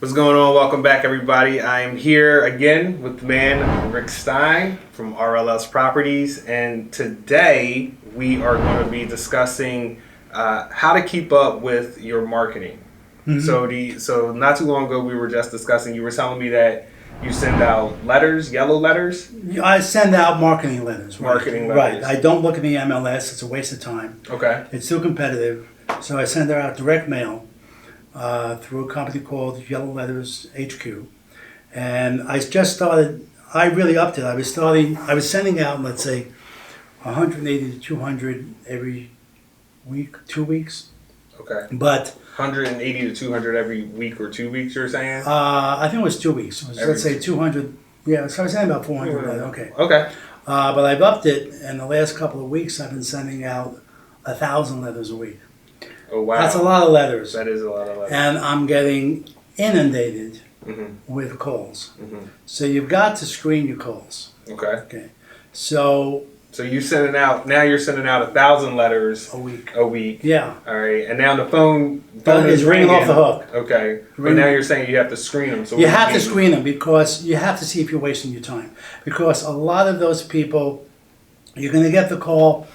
What's going on? Welcome back, everybody. I am here again with the man, Rick Stein from RLS Properties, and today we are going to be discussing how to keep up with your marketing. Mm-hmm. So not too long ago, we were just discussing. You were telling me that you send out letters, yellow letters. I send out marketing letters. Right? Marketing letters. Right. I don't look at the MLS. It's a waste of time. Okay. It's too competitive. So I send out direct mail through a company called Yellow Letters HQ. And I just started, I really upped it. I was sending out, let's say, 180 to 200 every week, 2 weeks. Okay. But 180 to 200 every week or 2 weeks, you're saying? I think it was 2 weeks. It was, let's say 200. Yeah, so I was sending about 400. Okay. Okay. But I've upped it. In the last couple of weeks, I've been sending out 1,000 letters a week. Oh, wow. That's a lot of letters. That is a lot of letters. And I'm getting inundated with calls. So you've got to screen your calls. Okay. So you're sending out, now you're sending out 1,000 letters a week. Yeah. All right. And now the phone is ringing off the hook. Okay. But now you're saying you have to screen them. So you have to screen them because you have to see if you're wasting your time. Because a lot of those people, you're going to get the call,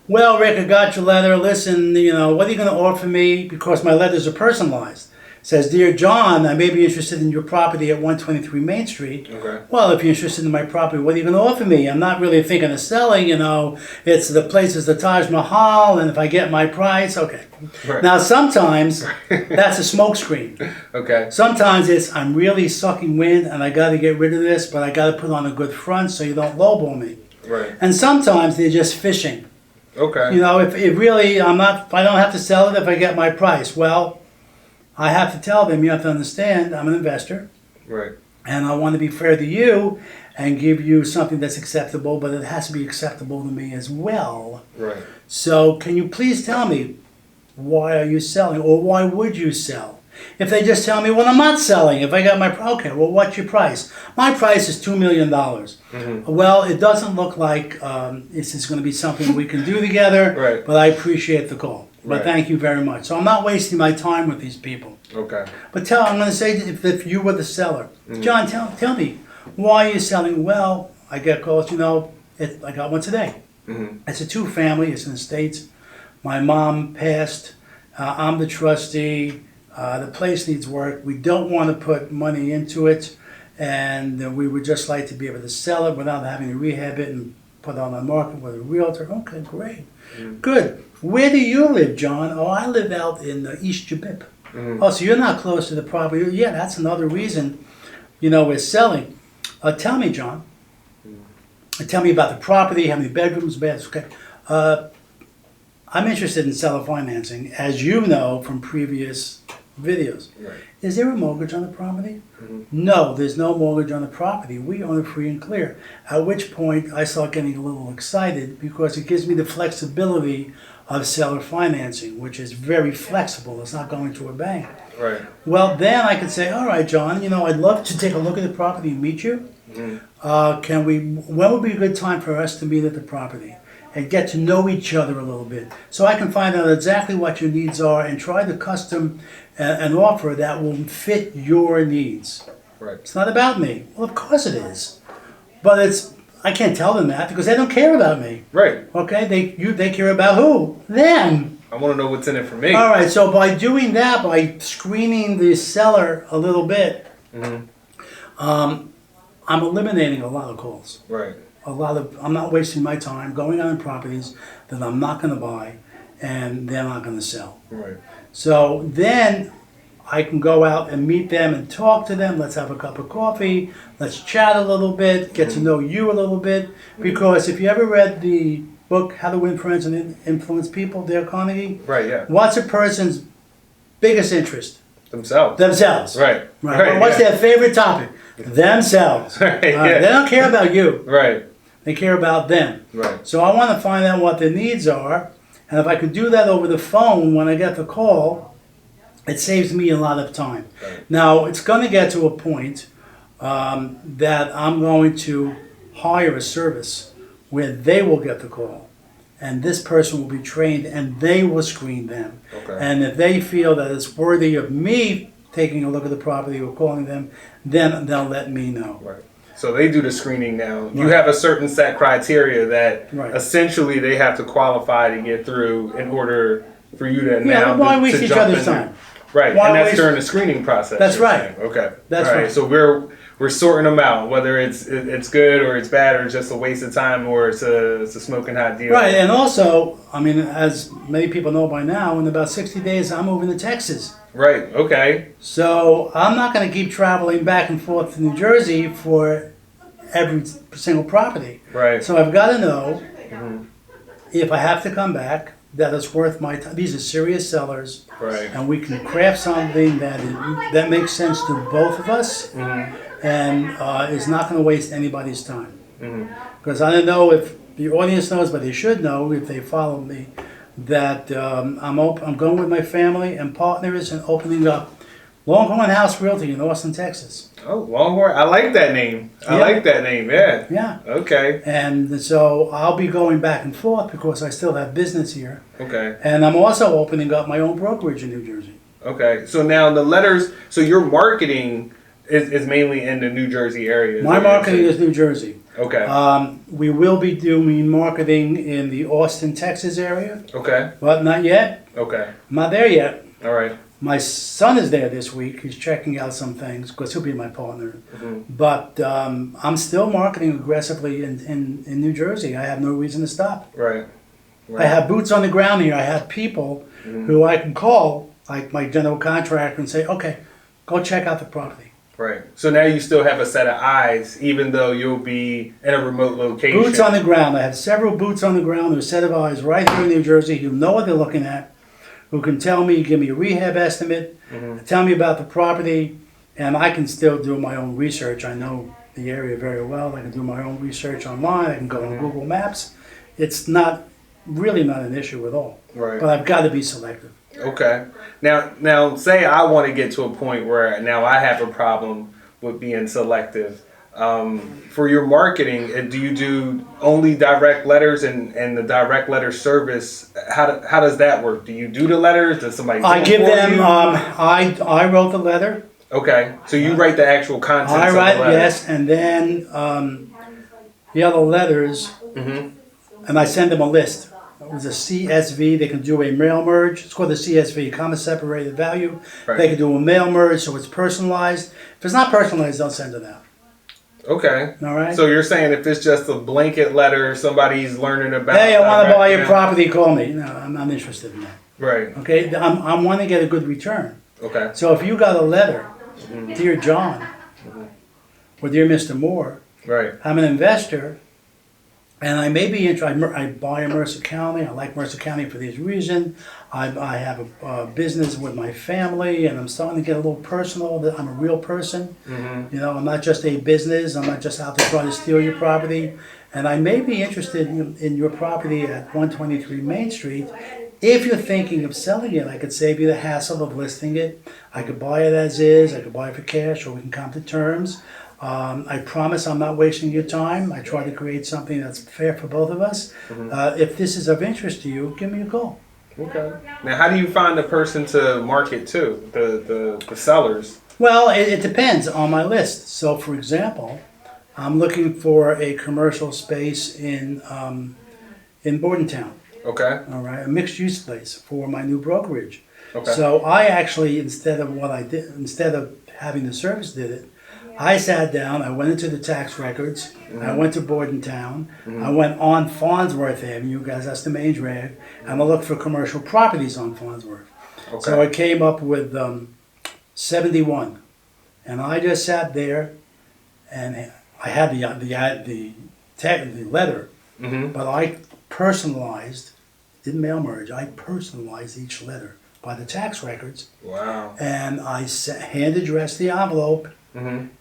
well, Rick, I got your letter. Listen, what are you going to offer me? Because my letters are personalized. It says, Dear John, I may be interested in your property at 123 Main Street. Okay. Well, if you're interested in my property, what are you going to offer me? I'm not really thinking of selling, It's the place is the Taj Mahal, and if I get my price, okay. Right. Now, sometimes that's a smokescreen. Okay. Sometimes it's, I'm really sucking wind, and I got to get rid of this, but I got to put on a good front so you don't lowball me. Right. And sometimes they're just fishing. Okay. If it really, I don't have to sell it if I get my price. Well, I have to tell them, you have to understand, I'm an investor. Right. And I want to be fair to you and give you something that's acceptable, but it has to be acceptable to me as well. Right. So can you please tell me, why are you selling, or why would you sell? If they just tell me, well, I'm not selling. If I got my, okay, well, what's your price? My price is $2 million. Well, it doesn't look like this is going to be something we can do together, right. But I appreciate the call. But right. Thank you very much. So I'm not wasting my time with these people. Okay. But I'm going to say, if you were the seller, John, tell me, why are you selling? Well, I get calls, I got one today. It's a 2-family, it's in the States. My mom passed, I'm the trustee. The place needs work. We don't want to put money into it, and we would just like to be able to sell it without having to rehab it and put it on the market with a realtor. Okay, great. Good. Where do you live, John? Oh, I live out in East Jabip. Oh, so you're not close to the property. Yeah, that's another reason, we're selling. Tell me, John. Tell me about the property, how many bedrooms, baths. Okay. I'm interested in seller financing, as you know from previous videos. Right. Is there a mortgage on the property? No, there's no mortgage on the property. We own it free and clear. At which point I start getting a little excited because it gives me the flexibility of seller financing, which is very flexible. It's not going to a bank. Right. Well, then I could say, all right, John, I'd love to take a look at the property and meet you. When would be a good time for us to meet at the property and get to know each other a little bit so I can find out exactly what your needs are and try to custom an offer that will fit your needs. Right. It's not about me. Well, of course it is. But I can't tell them that because they don't care about me. Right. Okay? They care about who? Them. I want to know what's in it for me. All right, so by doing that, by screening the seller a little bit, I'm eliminating a lot of calls. Right. I'm not wasting my time going on properties that I'm not going to buy and they're not going to sell. Right. So then I can go out and meet them and talk to them. Let's have a cup of coffee. Let's chat a little bit, get to know you a little bit. Because if you ever read the book, How to Win Friends and Influence People, Dale Carnegie. Right, yeah. What's a person's biggest interest? Themselves. Right. What's their favorite topic? Themselves. Right, They don't care about you. Right. They care about them. Right. So I want to find out what their needs are. And if I could do that over the phone when I get the call, it saves me a lot of time. Right. Now, it's going to get to a point that I'm going to hire a service where they will get the call. And this person will be trained and they will screen them. Okay. And if they feel that it's worthy of me taking a look at the property or calling them, then they'll let me know. Right. So they do the screening now. You Right. have a certain set criteria that Right. essentially they have to qualify to get through in order for you to Yeah, now why to waste each jump other's in there. time? Right, Why and that's waste- during the screening process. That's you're right. saying. Okay. That's All right. So we're sorting them out, whether it's good or it's bad or it's just a waste of time or it's a smoking hot deal. Right, and also, I mean, as many people know by now, in about 60 days, I'm moving to Texas. Right. Okay. So I'm not going to keep traveling back and forth to New Jersey for every single property. Right. So I've got to know if I have to come back, that it's worth my time. These are serious sellers, Right. and we can craft something that makes sense to both of us, and is not going to waste anybody's time. Because I don't know if the audience knows, but they should know if they follow me, that I'm going with my family and partners and opening up Longhorn House Realty in Austin, Texas. Oh, Longhorn. I like that name. I Yeah. like that name. Yeah. Yeah. Okay. And so I'll be going back and forth because I still have business here. Okay. And I'm also opening up my own brokerage in New Jersey. Okay. So now the letters. So your marketing is mainly in the New Jersey area. My marketing is New Jersey. Okay. We will be doing marketing in the Austin, Texas area, Okay. but not yet. Okay. I'm not there yet. All right. My son is there this week. He's checking out some things because he'll be my partner. But I'm still marketing aggressively in New Jersey. I have no reason to stop. Right. I have boots on the ground here. I have people who I can call, like my general contractor, and say, okay, go check out the property. Right. So now you still have a set of eyes, even though you'll be in a remote location. Boots on the ground. I have several boots on the ground, a set of eyes right here in New Jersey who know what they're looking at, who can tell me, give me a rehab estimate, tell me about the property, and I can still do my own research. I know the area very well. I can do my own research online. I can go on Google Maps. It's really not an issue at all. Right. But I've got to be selective. Okay. Now, say I want to get to a point where now I have a problem with being selective. For your marketing, do you do only direct letters and the direct letter service? How does that work? Do you do the letters? Does somebody? I give for them. you? I wrote the letter. Okay, so you write the actual contents. I of write the letter. yes, and then the other letters, and I send them a list. It was a CSV. They can do a mail merge. It's called the CSV, comma separated value. Right. They can do a mail merge, so it's personalized. If it's not personalized, don't send it out. Okay. All right. So you're saying if it's just a blanket letter, somebody's learning about. Hey, I want to buy your yeah. property. Call me. No, I'm not interested in that. Right. Okay. I want to get a good return. Okay. So if you got a letter, dear John, or dear Mr. Moore, Right. I'm an investor, and I may be interested. I buy in Mercer County. I like Mercer County for this reason. I have a business with my family, and I'm starting to get a little personal. That I'm a real person. You know, I'm not just a business. I'm not just out to try to steal your property. And I may be interested in your property at 123 Main Street. If you're thinking of selling it, I could save you the hassle of listing it. I could buy it as is. I could buy it for cash, or we can come to terms. I promise I'm not wasting your time. I try to create something that's fair for both of us. If this is of interest to you, give me a call. Okay. Now, how do you find the person to market to? The sellers. Well, it depends on my list. So, for example, I'm looking for a commercial space in Bordentown. Okay. All right, a mixed-use place for my new brokerage. Okay. So I actually, instead of having the service did it, I sat down, I went into the tax records, I went to Bordentown, I went on Farnsworth Avenue, guys, that's the main drag, and I looked for commercial properties on Farnsworth. Okay. So I came up with 71, and I just sat there, and I had the letter, but I personalized, didn't mail merge, I personalized each letter by the tax records, Wow. and I hand addressed the envelope.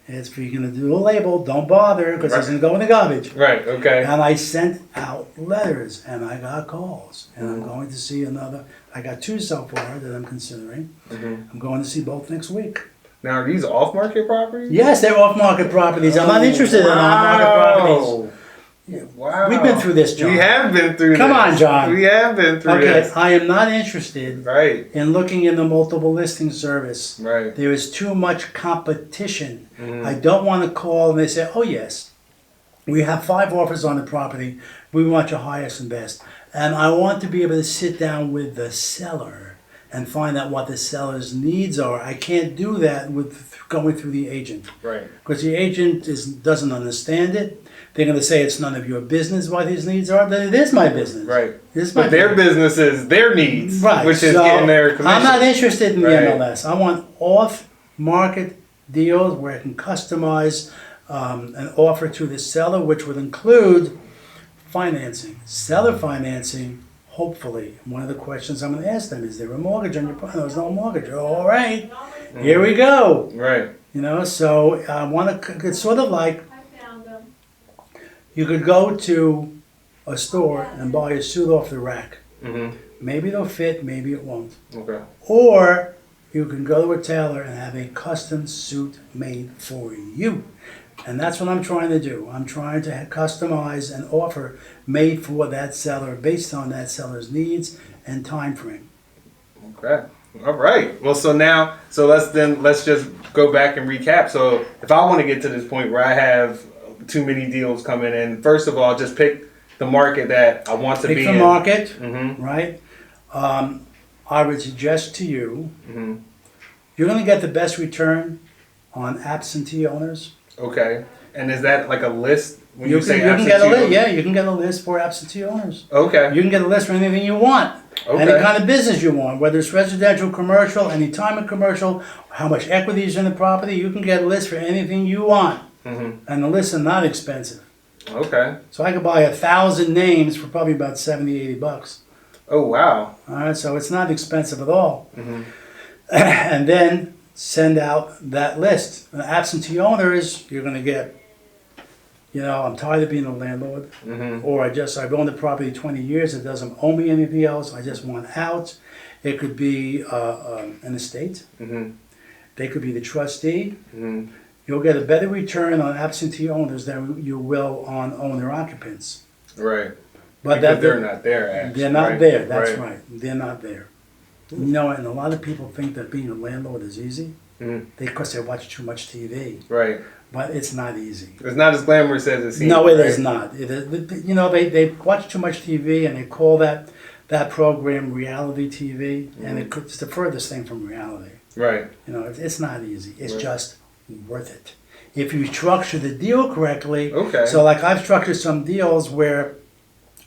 It's if you're gonna do a label, don't bother because it's gonna go in the garbage. Right. Okay. And I sent out letters, and I got calls, and I'm going to see another. I got two so far that I'm considering. I'm going to see both next week. Now, are these off-market properties? Yes, they're off-market properties. I'm not interested in on-market properties. Wow. We've been through this, John. We have been through this. Come on, John. We have been through this. Okay, I am not interested Right. in looking in the multiple listing service. Right. There is too much competition. Mhm. I don't want to call and they say, oh yes, we have 5 offers on the property. We want your highest and best. And I want to be able to sit down with the seller and find out what the seller's needs are. I can't do that with going through the agent. Right. Because the agent doesn't understand it. They're going to say it's none of your business what his needs are. Then it is my business. Right. It's my But their business. business is their needs, Right. which is So, getting their commission. I'm not interested in the Right. MLS. I want off-market deals where I can customize an offer to the seller, which would include financing. Seller financing, hopefully. One of the questions I'm going to ask them, is there a mortgage on your property? There's no mortgage. All right. Here we go. Right. You know, so I want to, it's sort of like you could go to a store and buy a suit off the rack. Mm-hmm. Maybe it'll fit, maybe it won't. Okay. Or you can go to a tailor and have a custom suit made for you. And that's what I'm trying to do. I'm trying to customize an offer made for that seller based on that seller's needs and time frame. Okay. All right. Well, so let's just go back and recap. So if I want to get to this point where I have too many deals coming in, first of all, just pick the market that I want to Pick be the in. market, Mm-hmm. right? I would suggest to you, Mm-hmm. you're going to get the best return on absentee owners. Okay. And is that like a list? When You say can get a absentee list. owners? Yeah, you can get a list for absentee owners. Okay. You can get a list for anything you want. Okay. Any kind of business you want, whether it's residential, commercial, any type of commercial, how much equity is in the property, you can get a list for anything you want. Mm-hmm. And the lists are not expensive. Okay. So I could buy 1,000 names for probably about $70-80. Oh, wow. All right, so it's not expensive at all. Mm-hmm. And then send out that list. Absentee owners, you're going to get, I'm tired of being a landlord. Mm-hmm. Or I've owned the property 20 years, it doesn't owe me anything else, I just want out. It could be an estate, Mm-hmm. they could be the trustee. Mm-hmm. You'll get a better return on absentee owners than you will on owner occupants. Right. But Because they're not there, actually. they're not right? there, that's right, they're not there. And a lot of people think that being a landlord is easy, Mm-hmm. because they watch too much TV, Right. but it's not easy. It's not as glamorous as it seems. No, it right? is not. It is, they watch too much TV and they call that program reality TV, and it's the furthest thing from reality. Right. It's not easy. It's Right. just worth it. If you structure the deal correctly. Okay. So like I've structured some deals where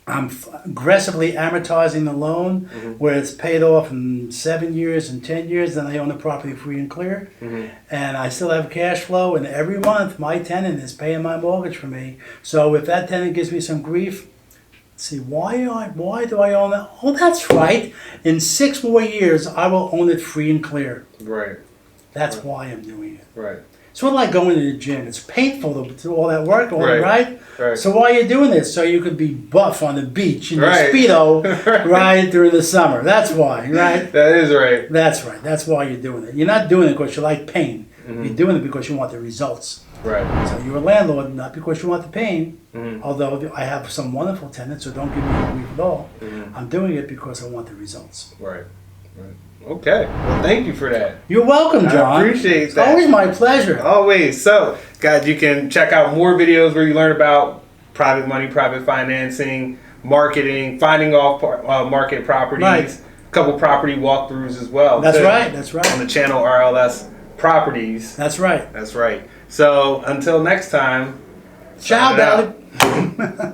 I'm aggressively amortizing the loan, where it's paid off in 7 years and 10 years, then I own the property free and clear. Mm-hmm. And I still have cash flow, and every month my tenant is paying my mortgage for me. So if that tenant gives me some grief, see, why do I own that? Oh, that's right. In 6 more years, I will own it free and clear. Right. That's why I'm doing it. Right. Sort of like going to the gym. It's painful to do all that work, right? Right. So why are you doing this? So you could be buff on the beach in your Right. Speedo, right, during the summer. That's why, right? That is right. That's right. That's why you're doing it. You're not doing it because you like pain. Mm-hmm. You're doing it because you want the results. Right. So you're a landlord, not because you want the pain. Mm-hmm. Although I have some wonderful tenants, so don't give me any grief at all. Mm-hmm. I'm doing it because I want the results. Right. Right. Okay. Well, thank you for that. You're welcome, John. I appreciate It's that. always my pleasure. Always. So, guys, you can check out more videos where you learn about private money, private financing, marketing, finding off market properties, Right. a couple property walkthroughs as well. That's too, right. That's On right. the channel RLS Properties. That's right. That's right. So, until next time. Ciao, signing out. Belly.